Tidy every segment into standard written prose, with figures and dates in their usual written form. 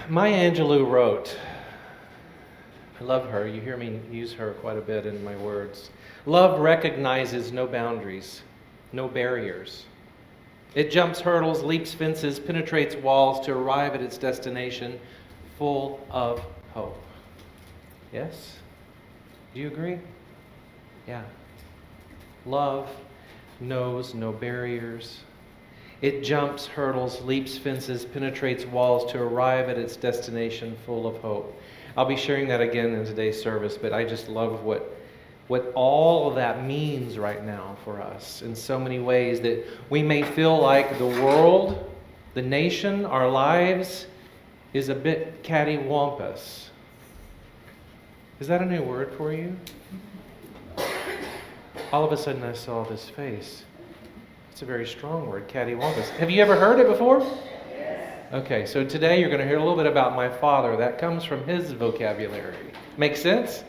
Maya Angelou wrote, I love her, you hear me use her quite a bit in my words. Love recognizes no boundaries, no barriers. It jumps hurdles, leaps fences, penetrates walls to arrive at its destination full of hope. Yes? Do you agree? Yeah. Love knows no barriers. It jumps hurdles, leaps fences, penetrates walls to arrive at its destination full of hope. I'll be sharing that again in today's service, but I just love what all of that means right now for us in so many ways, that we may feel like the world, the nation, our lives is a bit cattywampus. Is that a new word for you? All of a sudden I saw this face. It's a very strong word, cattywampus. Have you ever heard it before? Yes. Okay, so today you're going to hear a little bit about my father. That comes from his vocabulary. Make sense?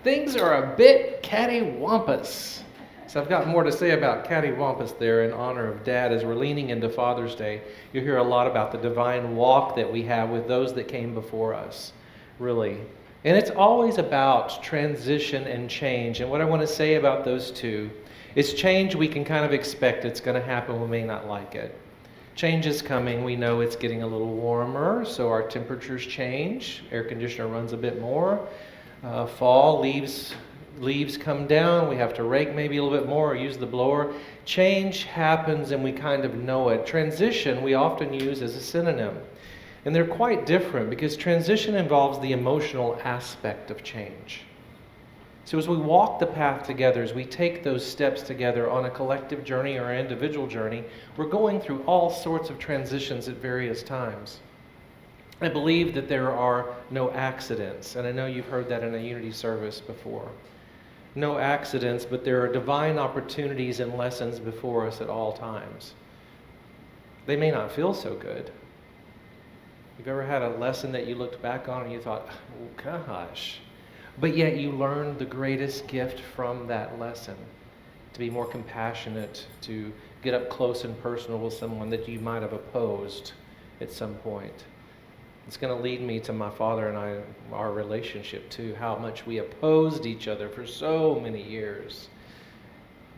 Things are a bit cattywampus. So I've got more to say about cattywampus there in honor of Dad. As we're leaning into Father's Day, you'll hear a lot about the divine walk that we have with those that came before us, really. And it's always about transition and change. And what I want to say about those two is change we can kind of expect it's going to happen. We may not like it. Change is coming. We know it's getting a little warmer, so our temperatures change. Air conditioner runs a bit more. Fall, leaves come down. We have to rake maybe a little bit more or use the blower. Change happens and we kind of know it. Transition we often use as a synonym. And they're quite different because transition involves the emotional aspect of change. So as we walk the path together, as we take those steps together on a collective journey or an individual journey, we're going through all sorts of transitions at various times. I believe that there are no accidents, and I know you've heard that in a unity service before. No accidents, but there are divine opportunities and lessons before us at all times. They may not feel so good. You've ever had a lesson that you looked back on and you thought, oh gosh, but yet you learned the greatest gift from that lesson, to be more compassionate, to get up close and personal with someone that you might have opposed at some point. It's going to lead me to my father and I, our relationship too, how much we opposed each other for so many years.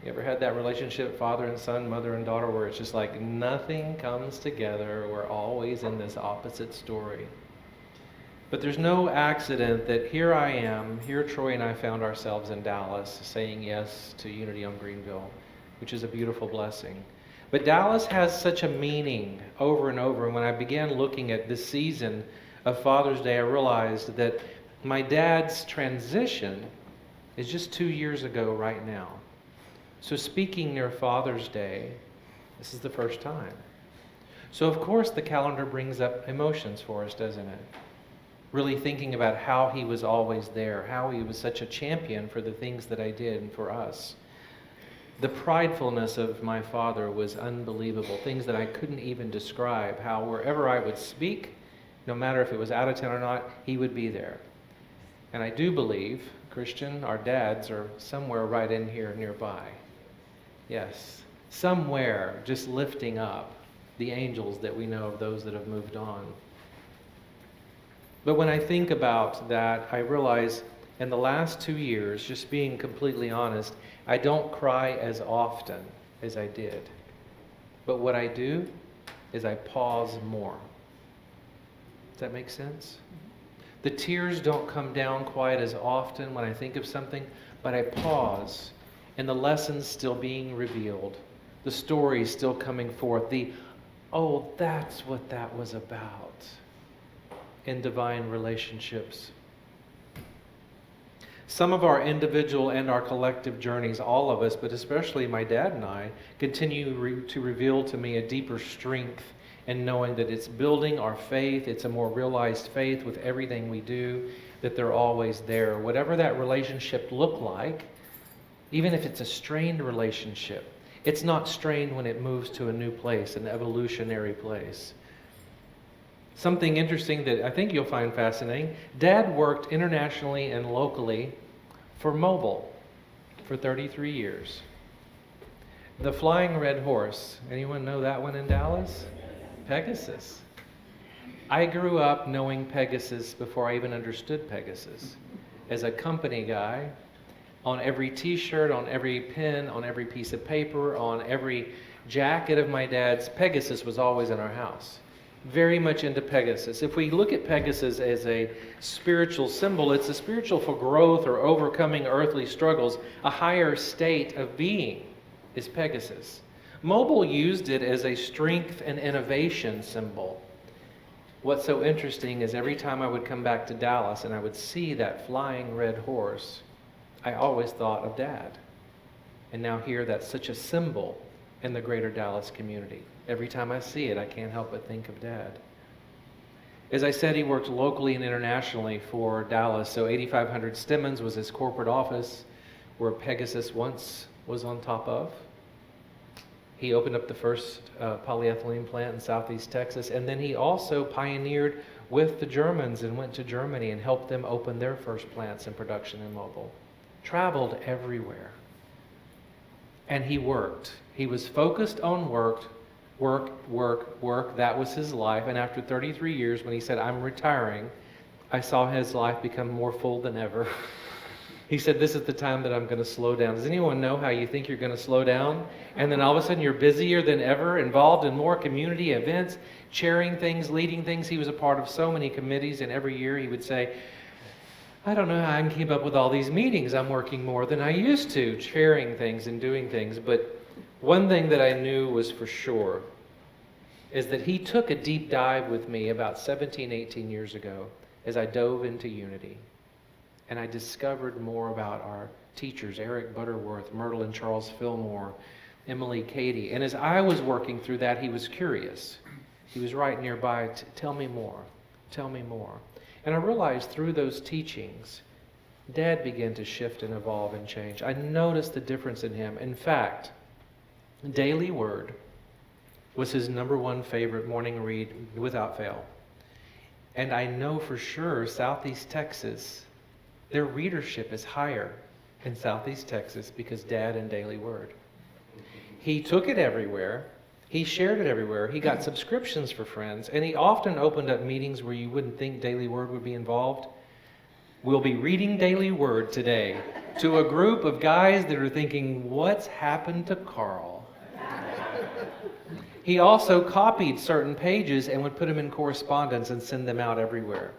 You ever had that relationship, father and son, mother and daughter, where it's just like nothing comes together? We're always in this opposite story. But there's no accident that here I am, here Troy and I found ourselves in Dallas, saying yes to Unity on Greenville, which is a beautiful blessing. But Dallas has such a meaning over and over. And when I began looking at this season of Father's Day, I realized that my dad's transition is just 2 years ago right now. So speaking near Father's Day, this is the first time. So of course the calendar brings up emotions for us, doesn't it? Really thinking about how he was always there, how he was such a champion for the things that I did and for us. The pridefulness of my father was unbelievable, things that I couldn't even describe, how wherever I would speak, no matter if it was out of town or not, he would be there. And I do believe, Christian, our dads are somewhere right in here nearby. Yes, somewhere just lifting up the angels that we know of, those that have moved on. But when I think about that, I realize in the last 2 years, just being completely honest, I don't cry as often as I did. But what I do is I pause more. Does that make sense? The tears don't come down quite as often when I think of something, but I pause, and the lesson's still being revealed. The story's still coming forth. Oh, that's what that was about in divine relationships. Some of our individual and our collective journeys, all of us, but especially my dad and I, continue to reveal to me a deeper strength in knowing that it's building our faith, it's a more realized faith with everything we do, that they're always there. Whatever that relationship looked like, even if it's a strained relationship, it's not strained when it moves to a new place, an evolutionary place. Something interesting that I think you'll find fascinating, Dad worked internationally and locally for Mobil for 33 years. The Flying Red Horse, anyone know that one in Dallas? Pegasus. I grew up knowing Pegasus before I even understood Pegasus. As a company guy, on every t-shirt, on every pen, on every piece of paper, on every jacket of my dad's, Pegasus was always in our house. Very much into Pegasus. If we look at Pegasus as a spiritual symbol, it's a spiritual for growth or overcoming earthly struggles. A higher state of being is Pegasus. Mobil used it as a strength and innovation symbol. What's so interesting is every time I would come back to Dallas and I would see that flying red horse, I always thought of Dad. And now here that's such a symbol in the greater Dallas community. Every time I see it, I can't help but think of Dad. As I said, he worked locally and internationally for Dallas. So 8500 Stemmons was his corporate office where Pegasus once was on top of. He opened up the first polyethylene plant in Southeast Texas. And then he also pioneered with the Germans and went to Germany and helped them open their first plants in production in Mobil. Traveled everywhere. And he worked. He was focused on work. That was his life. And after 33 years, when he said, I'm retiring, I saw his life become more full than ever. He said, this is the time that I'm going to slow down. Does anyone know how you think you're going to slow down? And then all of a sudden you're busier than ever, involved in more community events, chairing things, leading things. He was a part of so many committees, and every year he would say, I don't know how I can keep up with all these meetings. I'm working more than I used to, chairing things and doing things. But one thing that I knew was for sure is that he took a deep dive with me about 17, 18 years ago as I dove into Unity. And I discovered more about our teachers, Eric Butterworth, Myrtle and Charles Fillmore, Emily Cady. And as I was working through that, he was curious. He was right nearby. Tell me more. Tell me more. And I realized through those teachings, Dad began to shift and evolve and change. I noticed the difference in him. In fact, Daily Word was his #1 favorite morning read without fail. And I know for sure Southeast Texas, their readership is higher in Southeast Texas because Dad and Daily Word. He took it everywhere. He shared it everywhere. He got subscriptions for friends. And he often opened up meetings where you wouldn't think Daily Word would be involved. We'll be reading Daily Word today to a group of guys that are thinking, what's happened to Carl? He also copied certain pages and would put them in correspondence and send them out everywhere.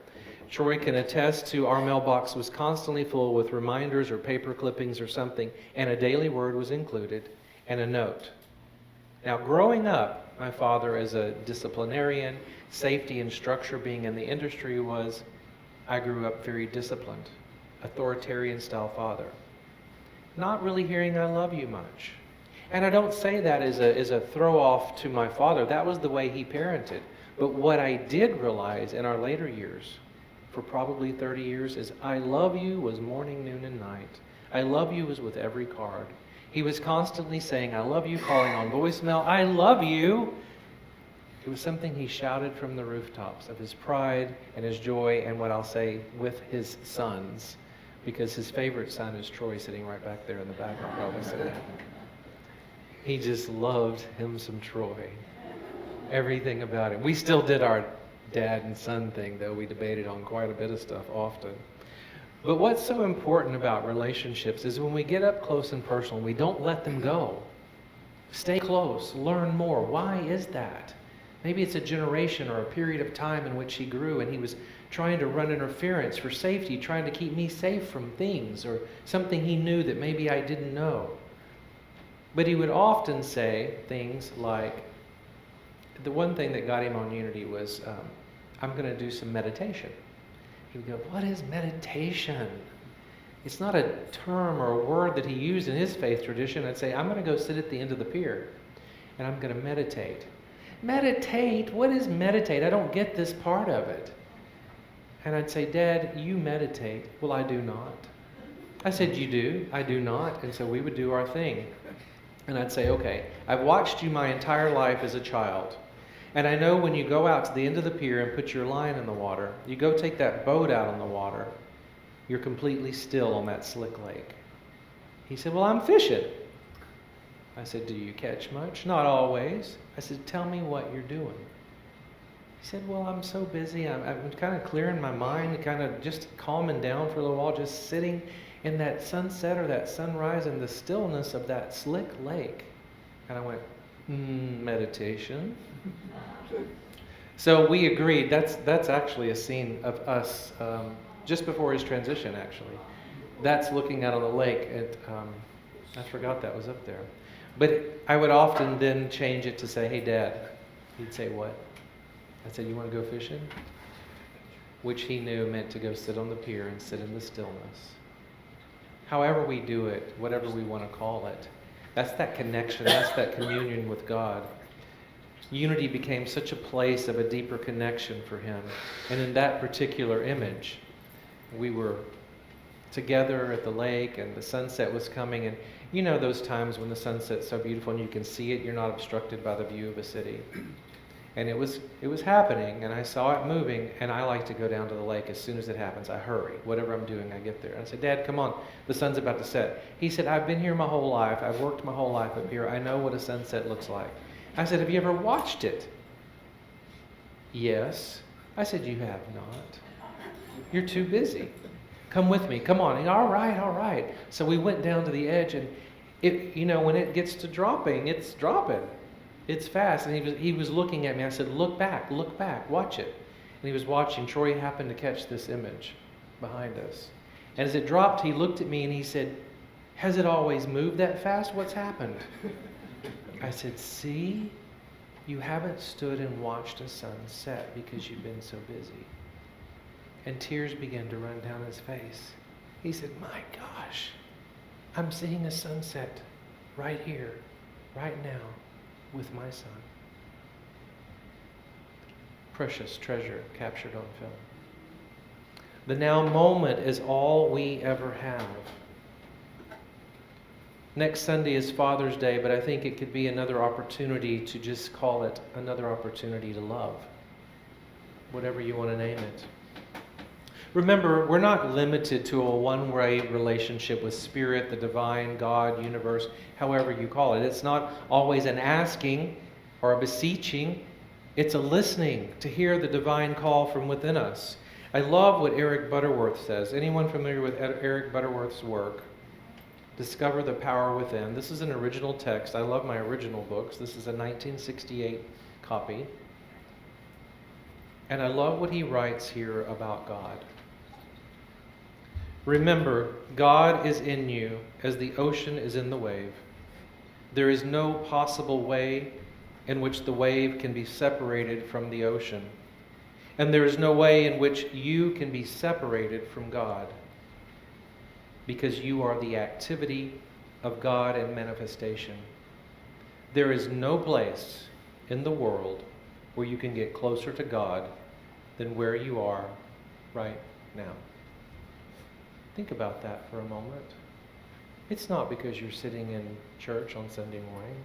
Troy can attest to our mailbox was constantly full with reminders or paper clippings or something, and a Daily Word was included, and a note. Now, growing up, my father as a disciplinarian, safety and structure being in the industry I grew up very disciplined, authoritarian style father. Not really hearing I love you much. And I don't say that as a throw off to my father. That was the way he parented. But what I did realize in our later years, for probably 30 years, is I love you was morning, noon, and night. I love you was with every card. He was constantly saying, I love you, calling on voicemail, I love you. It was something he shouted from the rooftops of his pride and his joy, and what I'll say, with his sons, because his favorite son is Troy, sitting right back there in the background, probably sitting there. He just loved him some Troy. Everything about him. We still did our dad and son thing, though. We debated on quite a bit of stuff often. But what's so important about relationships is when we get up close and personal, we don't let them go. Stay close, learn more. Why is that? Maybe it's a generation or a period of time in which he grew and he was trying to run interference for safety, trying to keep me safe from things or something he knew that maybe I didn't know. But he would often say things like, the one thing that got him on Unity was, I'm going to do some meditation. He would go, what is meditation? It's not a term or a word that he used in his faith tradition. I'd say, I'm going to go sit at the end of the pier and I'm going to meditate. Meditate? What is meditate? I don't get this part of it. And I'd say, Dad, you meditate. Well, I do not. I said, you do? I do not. And so we would do our thing. And I'd say, okay, I've watched you my entire life as a child. And I know when you go out to the end of the pier and put your line in the water, you go take that boat out on the water, you're completely still on that slick lake. He said, well, I'm fishing. I said, do you catch much? Not always. I said, tell me what you're doing. He said, well, I'm so busy. I'm kind of clearing my mind, kind of just calming down for a little while, just sitting in that sunset or that sunrise and the stillness of that slick lake. And I went, meditation. So we agreed. That's actually a scene of us just before his transition, actually. That's looking out on the lake. I forgot that was up there. But I would often then change it to say, hey, Dad. He'd say, what? I said, you want to go fishing? Which he knew meant to go sit on the pier and sit in the stillness. However we do it, whatever we want to call it, that's that connection, that's that communion with God. Unity became such a place of a deeper connection for him. And in that particular image, we were together at the lake and the sunset was coming. And you know those times when the sunset's so beautiful and you can see it, you're not obstructed by the view of a city. And it was happening, and I saw it moving, and I like to go down to the lake as soon as it happens. I hurry. Whatever I'm doing, I get there. And I said, Dad, come on. The sun's about to set. He said, I've been here my whole life. I've worked my whole life up here. I know what a sunset looks like. I said, have you ever watched it? Yes. I said, you have not. You're too busy. Come with me. Come on. And, all right. So we went down to the edge, and when it gets to dropping, it's dropping. It's fast. And he was looking at me. I said, look back, watch it. And he was watching. Troy happened to catch this image behind us. And as it dropped, he looked at me and he said, has it always moved that fast? What's happened? I said, see, you haven't stood and watched a sunset because you've been so busy. And tears began to run down his face. He said, my gosh, I'm seeing a sunset right here, right now, with my son. Precious treasure captured on film. The now moment is all we ever have. Next Sunday is Father's Day, but I think it could be another opportunity to just call it another opportunity to love. Whatever you want to name it. Remember, we're not limited to a one-way relationship with Spirit, the divine, God, universe, however you call it. It's not always an asking or a beseeching. It's a listening to hear the divine call from within us. I love what Eric Butterworth says. Anyone familiar with Eric Butterworth's work? Discover the Power Within. This is an original text. I love my original books. This is a 1968 copy. And I love what he writes here about God. Remember, God is in you as the ocean is in the wave. There is no possible way in which the wave can be separated from the ocean. And there is no way in which you can be separated from God. Because you are the activity of God in manifestation. There is no place in the world where you can get closer to God than where you are right now. Think about that for a moment. It's not because you're sitting in church on Sunday morning.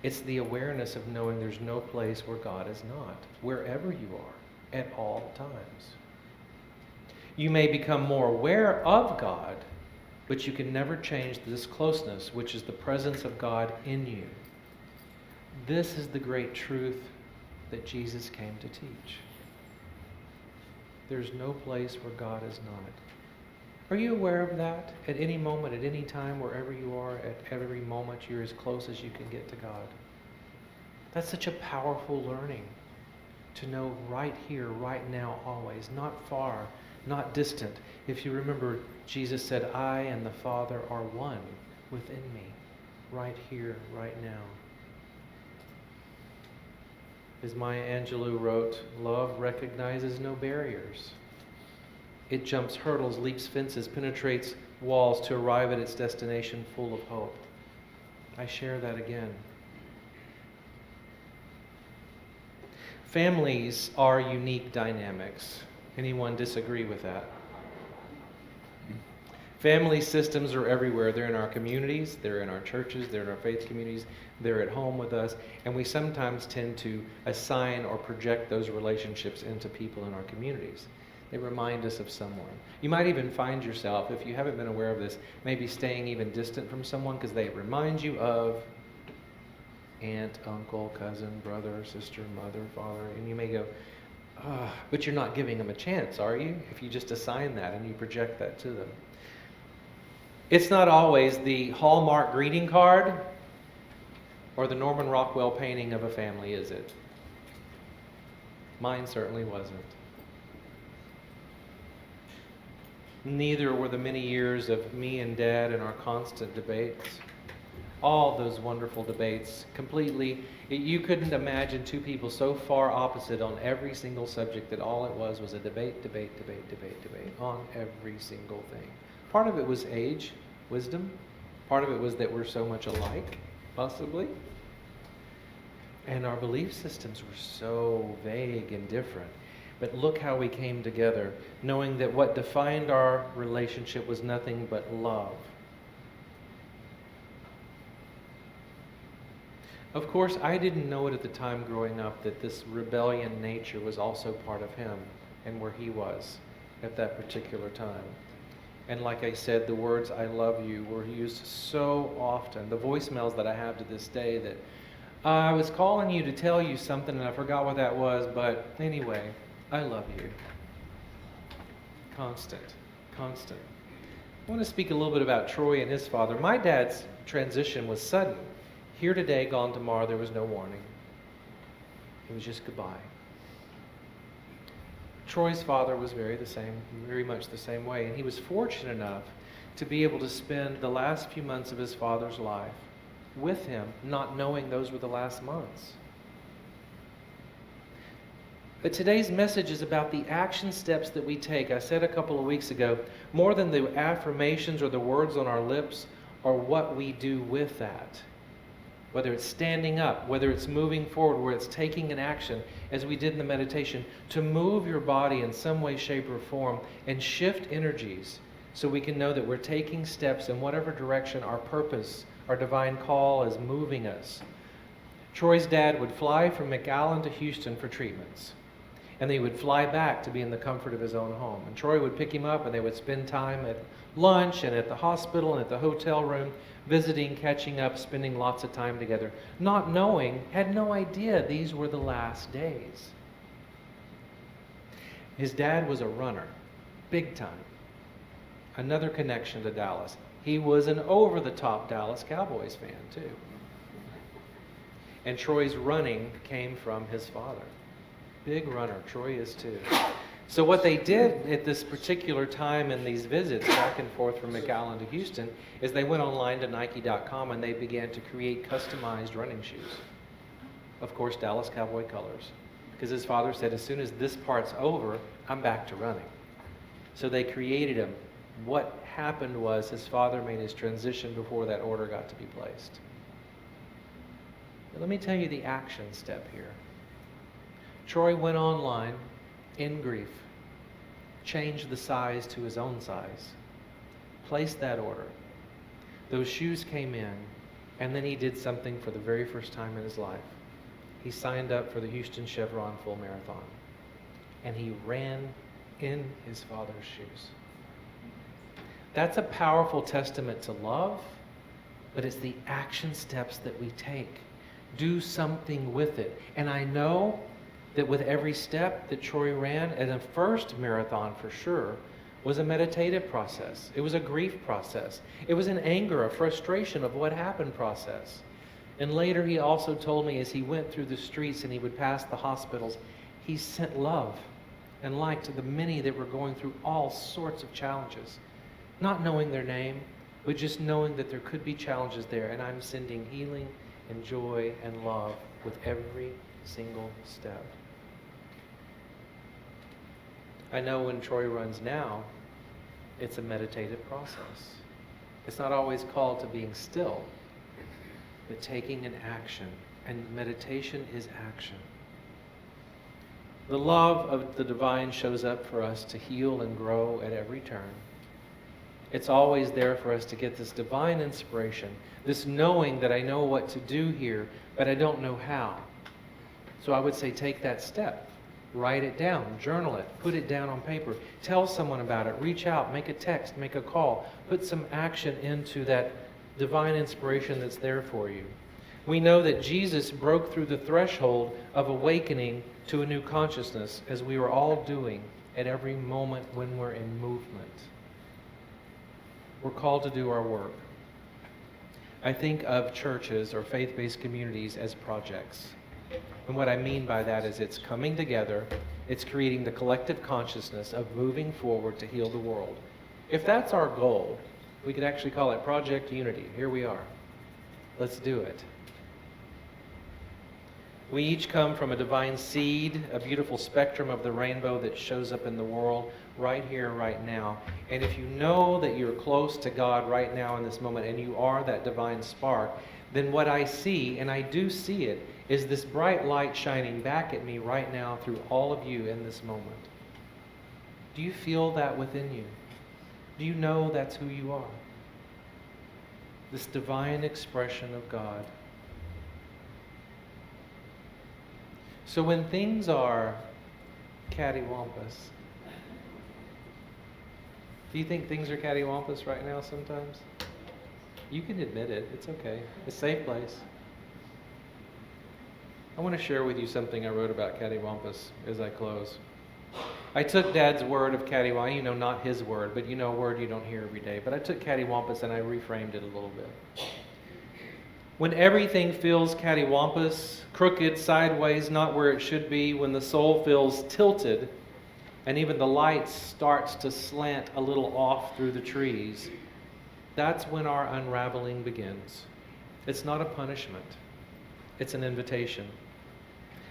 It's the awareness of knowing there's no place where God is not, wherever you are, at all times. You may become more aware of God, but you can never change this closeness, which is the presence of God in you. This is the great truth that Jesus came to teach. There's no place where God is not. Are you aware of that? At any moment, at any time, wherever you are, at every moment, you're as close as you can get to God. That's such a powerful learning, to know right here, right now, always, not far, not distant. If you remember, Jesus said, I and the Father are one within me, right here, right now. As Maya Angelou wrote, love recognizes no barriers. It jumps hurdles, leaps fences, penetrates walls to arrive at its destination full of hope. I share that again. Families are unique dynamics. Anyone disagree with that? Family systems are everywhere. They're in our communities, they're in our churches, they're in our faith communities, they're at home with us, and we sometimes tend to assign or project those relationships into people in our communities. They remind us of someone. You might even find yourself, if you haven't been aware of this, maybe staying even distant from someone because they remind you of aunt, uncle, cousin, brother, sister, mother, father, and you may go, but you're not giving them a chance, are you? If you just assign that and you project that to them. It's not always the Hallmark greeting card or the Norman Rockwell painting of a family, is it? Mine certainly wasn't. Neither were the many years of me and Dad and our constant debates. All those wonderful debates, completely, you couldn't imagine two people so far opposite on every single subject that all it was a debate on every single thing. Part of it was age, wisdom. Part of it was that we're so much alike, possibly. And our belief systems were so vague and different. But look how we came together, knowing that what defined our relationship was nothing but love. Of course, I didn't know it at the time growing up that this rebellion nature was also part of him and where he was at that particular time. And like I said, the words "I love you" were used so often. The voicemails that I have to this day that I was calling you to tell you something and I forgot what that was, but anyway, I love you. Constant. I want to speak a little bit about Troy and his father. My dad's transition was sudden. Here today, gone tomorrow. There was no warning. It was just goodbye. Troy's father was very much the same way, and he was fortunate enough to be able to spend the last few months of his father's life with him, not knowing those were the last months. But today's message is about the action steps that we take. I said a couple of weeks ago, more than the affirmations or the words on our lips, are what we do with that. Whether it's standing up, whether it's moving forward, where it's taking an action, as we did in the meditation, to move your body in some way, shape, or form and shift energies so we can know that we're taking steps in whatever direction our purpose, our divine call is moving us. Troy's dad would fly from McAllen to Houston for treatments. And then he would fly back to be in the comfort of his own home. And Troy would pick him up and they would spend time at lunch and at the hospital and at the hotel room, visiting, catching up, spending lots of time together. Not knowing, had no idea these were the last days. His dad was a runner, big time. Another connection to Dallas. He was an over-the-top Dallas Cowboys fan too. And Troy's running came from his father. Big runner, Troy is too. So what they did at this particular time in these visits back and forth from McAllen to Houston is they went online to Nike.com and they began to create customized running shoes. Of course, Dallas Cowboy colors. Because his father said, as soon as this part's over, I'm back to running. So they created him. What happened was his father made his transition before that order got to be placed. Now, let me tell you the action step here. Troy went online in grief, changed the size to his own size, placed that order. Those shoes came in, and then he did something for the very first time in his life. He signed up for the Houston Chevron Full Marathon, and he ran in his father's shoes. That's a powerful testament to love, but it's the action steps that we take. Do something with it. And I know that with every step that Troy ran, and the first marathon for sure, was a meditative process. It was a grief process. It was an anger, a frustration of what happened process. And later he also told me as he went through the streets and he would pass the hospitals, he sent love and light to the many that were going through all sorts of challenges. Not knowing their name, but just knowing that there could be challenges there. And I'm sending healing and joy and love with every single step. I know when Troy runs now, it's a meditative process. It's not always called to being still, but taking an action. And meditation is action. The love of the divine shows up for us to heal and grow at every turn. It's always there for us to get this divine inspiration, this knowing that I know what to do here, but I don't know how. So I would say take that step. Write it down, journal it, put it down on paper, tell someone about it, reach out, make a text, make a call, put some action into that divine inspiration that's there for you. We know that Jesus broke through the threshold of awakening to a new consciousness, as we were all doing at every moment when we're in movement. We're called to do our work. I think of churches or faith-based communities as projects. And what I mean by that is it's coming together, it's creating the collective consciousness of moving forward to heal the world. If that's our goal, we could actually call it Project Unity. Here we are. Let's do it. We each come from a divine seed, a beautiful spectrum of the rainbow that shows up in the world right here, right now. And if you know that you're close to God right now in this moment, and you are that divine spark, then what I see, and I do see it, is this bright light shining back at me right now through all of you in this moment. Do you feel that within you? Do you know that's who you are? This divine expression of God. So when things are cattywampus, do you think things are cattywampus right now sometimes? You can admit it. It's okay. It's a safe place. I want to share with you something I wrote about cattywampus as I close. I took Dad's word of cattywampus, not his word, but a word you don't hear every day. But I took cattywampus and I reframed it a little bit. When everything feels cattywampus, crooked, sideways, not where it should be, when the soul feels tilted, and even the light starts to slant a little off through the trees, that's when our unraveling begins. It's not a punishment. It's an invitation.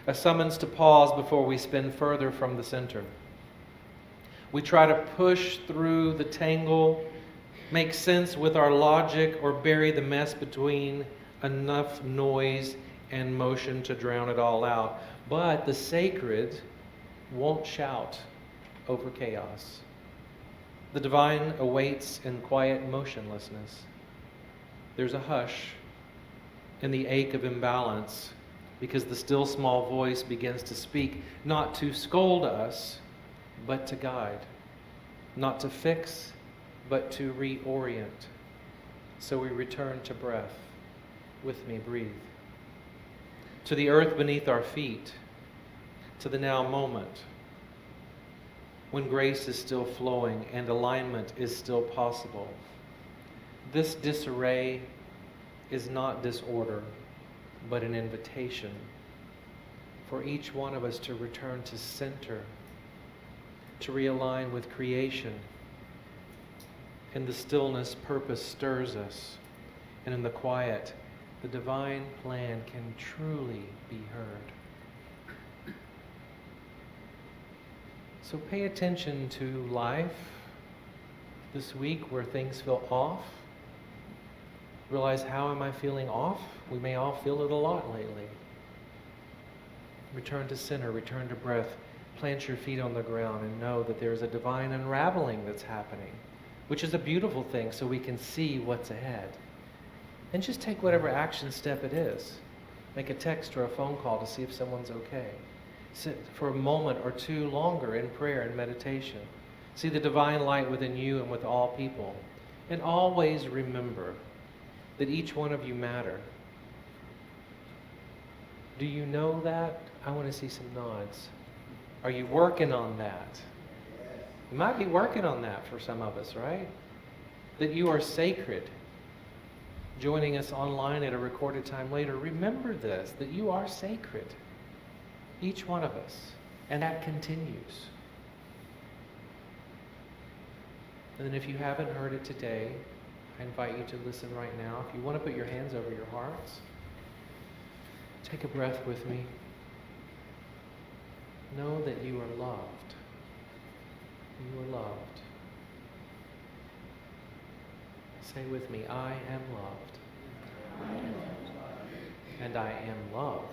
A summons to pause before we spin further from the center. We try to push through the tangle, make sense with our logic, or bury the mess between enough noise and motion to drown it all out. But the sacred won't shout over chaos. The divine awaits in quiet motionlessness. There's a hush in the ache of imbalance, because the still small voice begins to speak, not to scold us, but to guide. Not to fix, but to reorient. So we return to breath. With me, breathe. To the earth beneath our feet, to the now moment, when grace is still flowing and alignment is still possible. This disarray is not disorder, but an invitation for each one of us to return to center, to realign with creation. In the stillness, purpose stirs us, and in the quiet, the divine plan can truly be heard. So pay attention to life this week where things feel off. Realize, how am I feeling off? We may all feel it a lot lately. Return to center, return to breath. Plant your feet on the ground and know that there's a divine unraveling that's happening, which is a beautiful thing, so we can see what's ahead. And just take whatever action step it is. Make a text or a phone call to see if someone's okay. Sit for a moment or two longer in prayer and meditation. See the divine light within you and with all people. And always remember that each one of you matter. Do you know that? I want to see some nods. Are you working on that? You might be working on that for some of us, right? That you are sacred. Joining us online at a recorded time later, remember this, that you are sacred. Each one of us. And that continues. And then if you haven't heard it today, I invite you to listen right now. If you want to put your hands over your hearts, take a breath with me. Know that you are loved. You are loved. Say with me, I am loved. And I am love.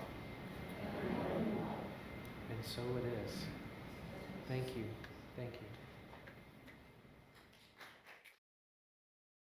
And so it is. Thank you. Thank you.